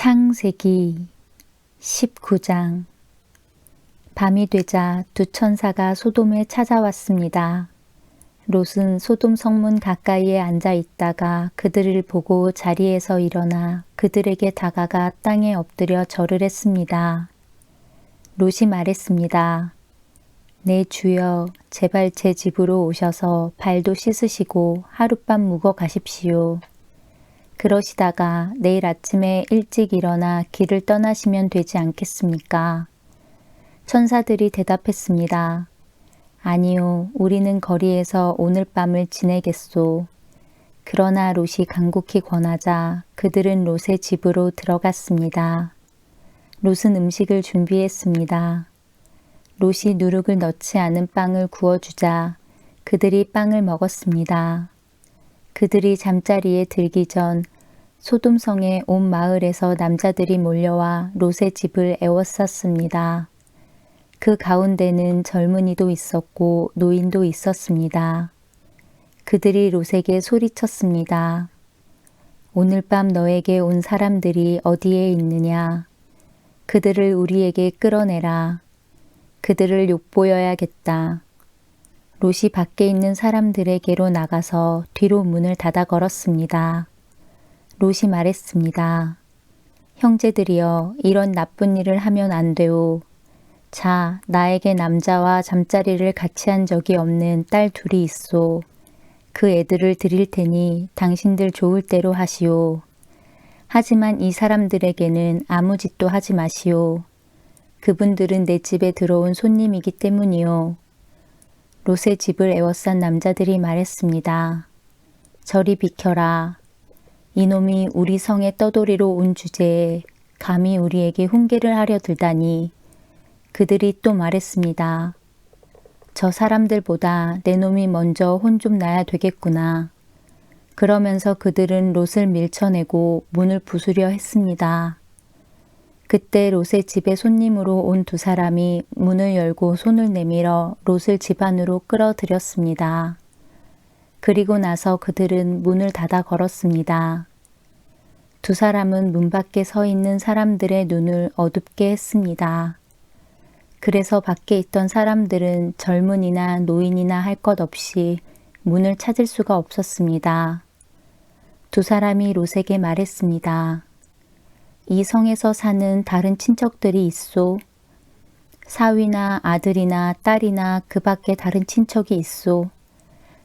창세기 19장. 밤이 되자 두 천사가 소돔에 찾아왔습니다. 롯은 소돔 성문 가까이에 앉아 있다가 그들을 보고 자리에서 일어나 그들에게 다가가 땅에 엎드려 절을 했습니다. 롯이 말했습니다. 내 주여, 제발 제 집으로 오셔서 발도 씻으시고 하룻밤 묵어 가십시오. 그러시다가 내일 아침에 일찍 일어나 길을 떠나시면 되지 않겠습니까? 천사들이 대답했습니다. 아니요, 우리는 거리에서 오늘 밤을 지내겠소. 그러나 롯이 간곡히 권하자 그들은 롯의 집으로 들어갔습니다. 롯은 음식을 준비했습니다. 롯이 누룩을 넣지 않은 빵을 구워주자 그들이 빵을 먹었습니다. 그들이 잠자리에 들기 전 소돔성의 온 마을에서 남자들이 몰려와 롯의 집을 에워쌌습니다. 그 가운데는 젊은이도 있었고 노인도 있었습니다. 그들이 롯에게 소리쳤습니다. 오늘 밤 너에게 온 사람들이 어디에 있느냐? 그들을 우리에게 끌어내라. 그들을 욕보여야겠다. 롯이 밖에 있는 사람들에게로 나가서 뒤로 문을 닫아 걸었습니다. 롯이 말했습니다. 형제들이여, 이런 나쁜 일을 하면 안 돼오. 자, 나에게 남자와 잠자리를 같이 한 적이 없는 딸 둘이 있소. 그 애들을 드릴 테니 당신들 좋을 대로 하시오. 하지만 이 사람들에게는 아무 짓도 하지 마시오. 그분들은 내 집에 들어온 손님이기 때문이요. 롯의 집을 에워싼 남자들이 말했습니다. 저리 비켜라. 이놈이 우리 성에 떠돌이로 온 주제에 감히 우리에게 훈계를 하려 들다니. 그들이 또 말했습니다. 저 사람들보다 내 놈이 먼저 혼 좀 나야 되겠구나. 그러면서 그들은 롯을 밀쳐내고 문을 부수려 했습니다. 그때 롯의 집에 손님으로 온 두 사람이 문을 열고 손을 내밀어 롯을 집 안으로 끌어들였습니다. 그리고 나서 그들은 문을 닫아 걸었습니다. 두 사람은 문 밖에 서 있는 사람들의 눈을 어둡게 했습니다. 그래서 밖에 있던 사람들은 젊은이나 노인이나 할 것 없이 문을 찾을 수가 없었습니다. 두 사람이 롯에게 말했습니다. 이 성에서 사는 다른 친척들이 있소. 사위나 아들이나 딸이나 그 밖에 다른 친척이 있소.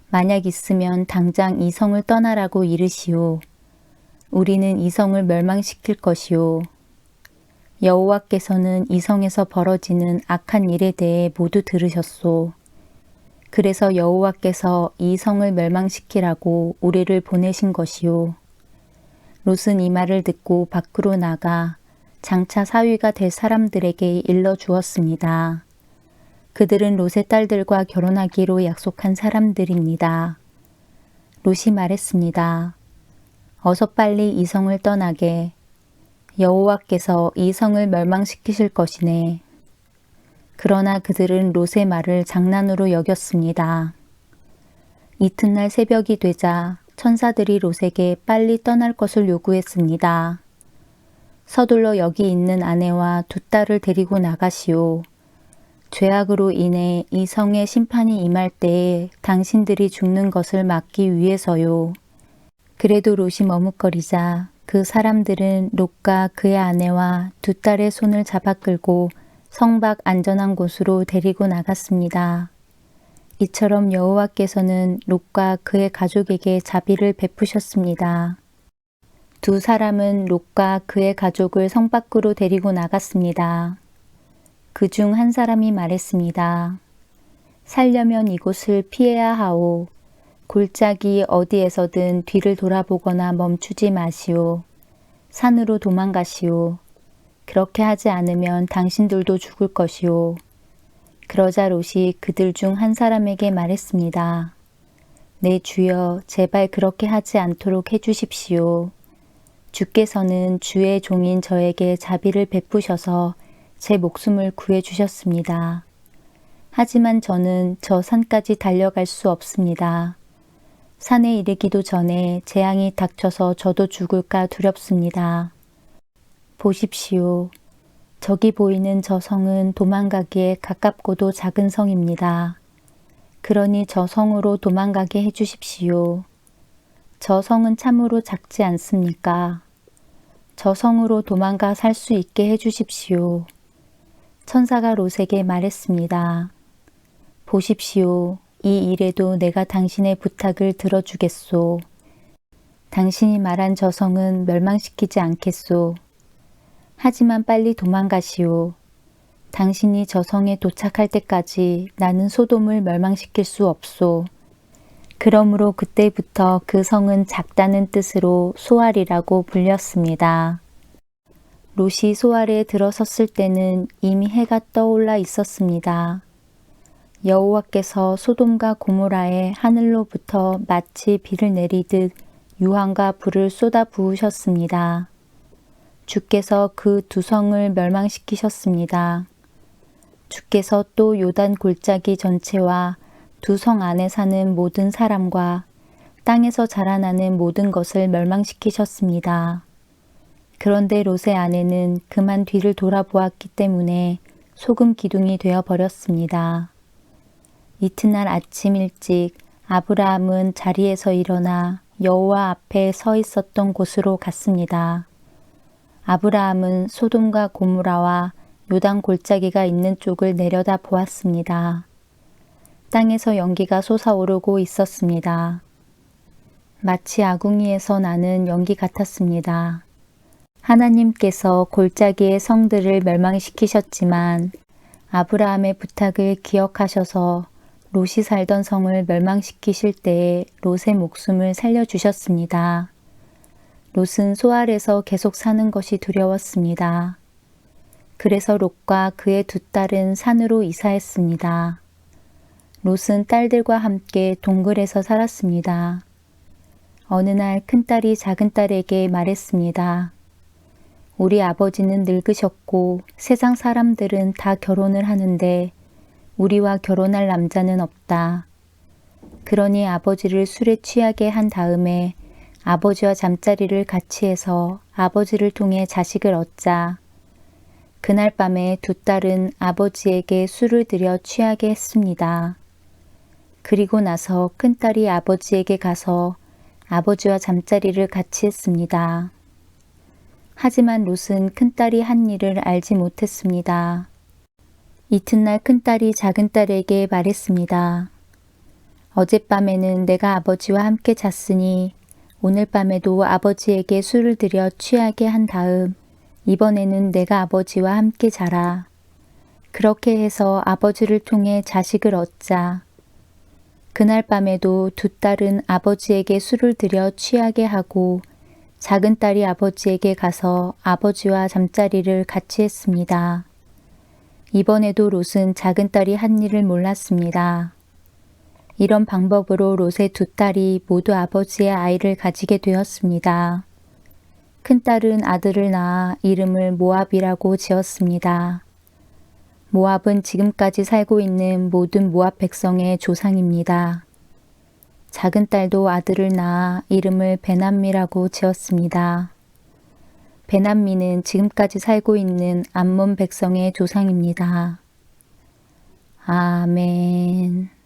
만약 있으면 당장 이 성을 떠나라고 이르시오. 우리는 이 성을 멸망시킬 것이오. 여호와께서는 이 성에서 벌어지는 악한 일에 대해 모두 들으셨소. 그래서 여호와께서 이 성을 멸망시키라고 우리를 보내신 것이오. 롯은 이 말을 듣고 밖으로 나가 장차 사위가 될 사람들에게 일러 주었습니다. 그들은 롯의 딸들과 결혼하기로 약속한 사람들입니다. 롯이 말했습니다. 어서 빨리 이 성을 떠나게. 여호와께서 이 성을 멸망시키실 것이네. 그러나 그들은 롯의 말을 장난으로 여겼습니다. 이튿날 새벽이 되자 천사들이 롯에게 빨리 떠날 것을 요구했습니다. 서둘러 여기 있는 아내와 두 딸을 데리고 나가시오. 죄악으로 인해 이 성에 심판이 임할 때에 당신들이 죽는 것을 막기 위해서요. 그래도 롯이 머뭇거리자 그 사람들은 롯과 그의 아내와 두 딸의 손을 잡아 끌고 성 밖 안전한 곳으로 데리고 나갔습니다. 이처럼 여호와께서는 롯과 그의 가족에게 자비를 베푸셨습니다. 두 사람은 롯과 그의 가족을 성 밖으로 데리고 나갔습니다. 그중 한 사람이 말했습니다. 살려면 이곳을 피해야 하오. 골짜기 어디에서든 뒤를 돌아보거나 멈추지 마시오. 산으로 도망가시오. 그렇게 하지 않으면 당신들도 죽을 것이오. 그러자 롯이 그들 중 한 사람에게 말했습니다. 내 주여, 제발 그렇게 하지 않도록 해주십시오. 주께서는 주의 종인 저에게 자비를 베푸셔서 제 목숨을 구해주셨습니다. 하지만 저는 저 산까지 달려갈 수 없습니다. 산에 이르기도 전에 재앙이 닥쳐서 저도 죽을까 두렵습니다. 보십시오. 저기 보이는 저 성은 도망가기에 가깝고도 작은 성입니다. 그러니 저 성으로 도망가게 해주십시오. 저 성은 참으로 작지 않습니까? 저 성으로 도망가 살 수 있게 해주십시오. 천사가 롯에게 말했습니다. 보십시오. 이 일에도 내가 당신의 부탁을 들어주겠소. 당신이 말한 저 성은 멸망시키지 않겠소. 하지만 빨리 도망가시오. 당신이 저 성에 도착할 때까지 나는 소돔을 멸망시킬 수 없소. 그러므로 그때부터 그 성은 작다는 뜻으로 소알이라고 불렸습니다. 롯이 소알에 들어섰을 때는 이미 해가 떠올라 있었습니다. 여호와께서 소돔과 고모라에 하늘로부터 마치 비를 내리듯 유황과 불을 쏟아 부으셨습니다. 주께서 그 두 성을 멸망시키셨습니다. 주께서 또 요단 골짜기 전체와 두 성 안에 사는 모든 사람과 땅에서 자라나는 모든 것을 멸망시키셨습니다. 그런데 롯의 아내는 그만 뒤를 돌아보았기 때문에 소금 기둥이 되어 버렸습니다. 이튿날 아침 일찍 아브라함은 자리에서 일어나 여호와 앞에 서 있었던 곳으로 갔습니다. 아브라함은 소돔과 고모라와 요단 골짜기가 있는 쪽을 내려다 보았습니다. 땅에서 연기가 솟아오르고 있었습니다. 마치 아궁이에서 나는 연기 같았습니다. 하나님께서 골짜기의 성들을 멸망시키셨지만 아브라함의 부탁을 기억하셔서 롯이 살던 성을 멸망시키실 때에 롯의 목숨을 살려주셨습니다. 롯은 소알에서 계속 사는 것이 두려웠습니다. 그래서 롯과 그의 두 딸은 산으로 이사했습니다. 롯은 딸들과 함께 동굴에서 살았습니다. 어느 날 큰딸이 작은딸에게 말했습니다. 우리 아버지는 늙으셨고 세상 사람들은 다 결혼을 하는데 우리와 결혼할 남자는 없다. 그러니 아버지를 술에 취하게 한 다음에 아버지와 잠자리를 같이 해서 아버지를 통해 자식을 얻자. 그날 밤에 두 딸은 아버지에게 술을 들여 취하게 했습니다. 그리고 나서 큰딸이 아버지에게 가서 아버지와 잠자리를 같이 했습니다. 하지만 롯은 큰딸이 한 일을 알지 못했습니다. 이튿날 큰딸이 작은딸에게 말했습니다. 어젯밤에는 내가 아버지와 함께 잤으니 오늘 밤에도 아버지에게 술을 들여 취하게 한 다음 이번에는 내가 아버지와 함께 자라. 그렇게 해서 아버지를 통해 자식을 얻자. 그날 밤에도 두 딸은 아버지에게 술을 들여 취하게 하고 작은 딸이 아버지에게 가서 아버지와 잠자리를 같이 했습니다. 이번에도 롯은 작은 딸이 한 일을 몰랐습니다. 이런 방법으로 롯의 두 딸이 모두 아버지의 아이를 가지게 되었습니다. 큰딸은 아들을 낳아 이름을 모압이라고 지었습니다. 모압은 지금까지 살고 있는 모든 모압 백성의 조상입니다. 작은 딸도 아들을 낳아 이름을 베남미라고 지었습니다. 베남미는 지금까지 살고 있는 암몬 백성의 조상입니다. 아멘.